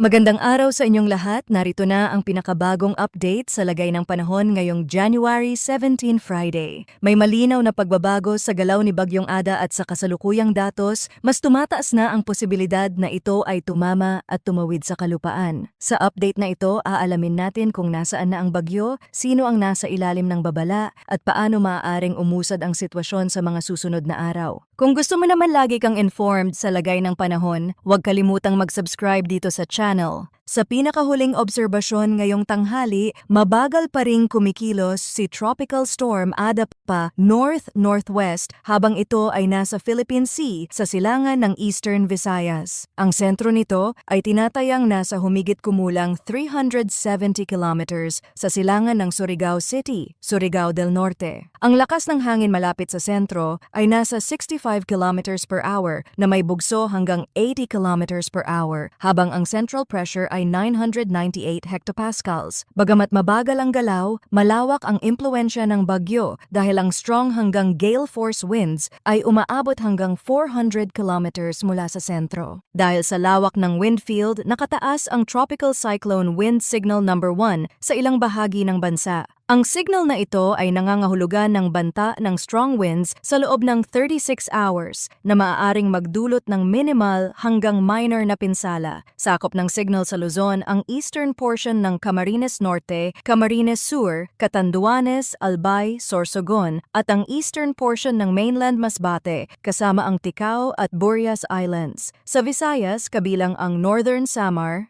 Magandang araw sa inyong lahat. Narito na ang pinakabagong update sa lagay ng panahon ngayong January 17 Friday. May malinaw na pagbabago sa galaw ni Bagyong Ada at sa kasalukuyang datos, mas tumataas na ang posibilidad na ito ay tumama at tumawid sa kalupaan. Sa update na ito, aalamin natin kung nasaan na ang bagyo, sino ang nasa ilalim ng babala, at paano maaaring umusad ang sitwasyon sa mga susunod na araw. Kung gusto mo naman lagi kang informed sa lagay ng panahon, huwag kalimutang mag-subscribe dito sa channel. Sa pinakahuling obserbasyon ngayong tanghali, mabagal pa ring kumikilos si Tropical Storm Ada pa north-northwest habang ito ay nasa Philippine Sea sa silangan ng Eastern Visayas. Ang sentro nito ay tinatayang nasa humigit kumulang 370 kilometers sa silangan ng Surigao City, Surigao del Norte. Ang lakas ng hangin malapit sa sentro ay nasa 65 kilometers per hour na may bugso hanggang 80 kilometers per hour habang ang central pressure ay 998 hectopascals. Bagamat mabagal ang galaw, malawak ang impluensya ng bagyo dahil ang strong hanggang gale force winds ay umaabot hanggang 400 kilometers mula sa sentro. Dahil sa lawak ng wind field, nakataas ang Tropical Cyclone Wind Signal number 1 sa ilang bahagi ng bansa. Ang signal na ito ay nangangahulugan ng banta ng strong winds sa loob ng 36 hours na maaaring magdulot ng minimal hanggang minor na pinsala. Sakop ng signal sa Luzon ang eastern portion ng Camarines Norte, Camarines Sur, Catanduanes, Albay, Sorsogon at ang eastern portion ng mainland Masbate kasama ang Ticao at Burias Islands. Sa Visayas, kabilang ang Northern Samar,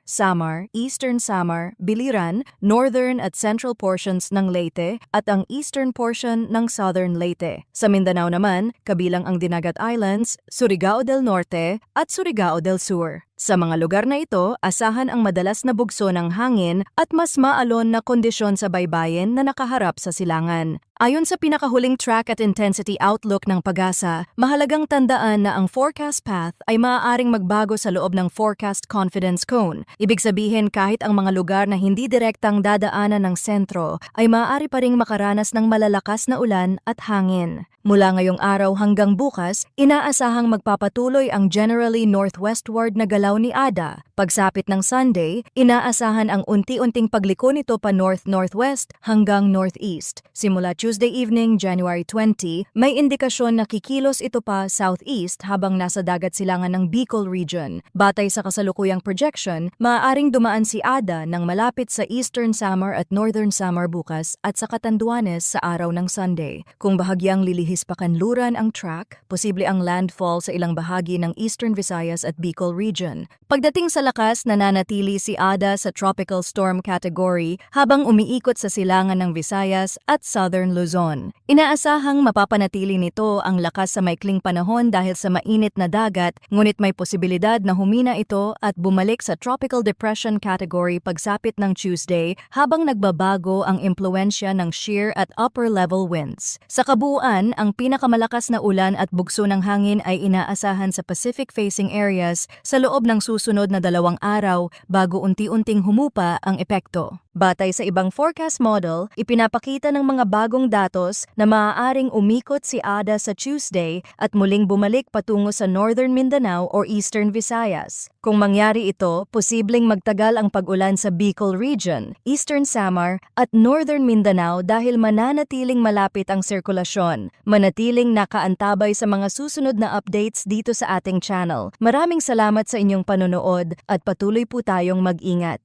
Eastern Samar, Biliran, northern at central portions ng Leyte at ang eastern portion ng Southern Leyte. Sa Mindanao naman, kabilang ang Dinagat Islands, Surigao del Norte at Surigao del Sur. Sa mga lugar na ito, asahan ang madalas na bugso ng hangin at mas maalon na kondisyon sa baybayin na nakaharap sa silangan. Ayon sa pinakahuling track at intensity outlook ng PAGASA, mahalagang tandaan na ang forecast path ay maaaring magbago sa loob ng forecast confidence cone. Ibig sabihin kahit ang mga lugar na hindi direktang dadaanan ng sentro ay maaari pa ring makaranas ng malalakas na ulan at hangin. Mula ngayong araw hanggang bukas, inaasahang magpapatuloy ang generally northwestward na galaw ni Ada. Pagsapit ng Sunday, inaasahan ang unti-unting pagliko nito pa north-northwest hanggang northeast. Simula Tuesday evening, January 20, may indikasyon na kikilos ito pa southeast habang nasa dagat silangan ng Bicol region. Batay sa kasalukuyang projection, maaaring dumaan si Ada ng malapit sa Eastern Samar at Northern Samar bukas at sa Catanduanes sa araw ng Sunday. Kung bahagyang lilihis pa kanluran ang track, posible ang landfall sa ilang bahagi ng Eastern Visayas at Bicol region. Pagdating sa lakas, nananatili si Ada sa tropical storm category habang umiikot sa silangan ng Visayas at Southern Luzon. Inaasahang mapapanatili nito ang lakas sa maikling panahon dahil sa mainit na dagat, ngunit may posibilidad na humina ito at bumalik sa tropical depression category pagsapit ng Tuesday habang nagbabago ang impluensya ng shear at upper level winds. Sa kabuuan, ang pinakamalakas na ulan at bugso ng hangin ay inaasahan sa Pacific-facing areas sa loob ng susunod na 2 araw bago unti-unting humupa ang epekto. Batay sa ibang forecast model, ipinapakita ng mga bagong datos na maaaring umikot si Ada sa Tuesday at muling bumalik patungo sa Northern Mindanao or Eastern Visayas. Kung mangyari ito, posibleng magtagal ang pag-ulan sa Bicol region, Eastern Samar at Northern Mindanao dahil mananatiling malapit ang sirkulasyon. Manatiling nakaantabay sa mga susunod na updates dito sa ating channel. Maraming salamat sa inyong panonood at patuloy po tayong mag-ingat.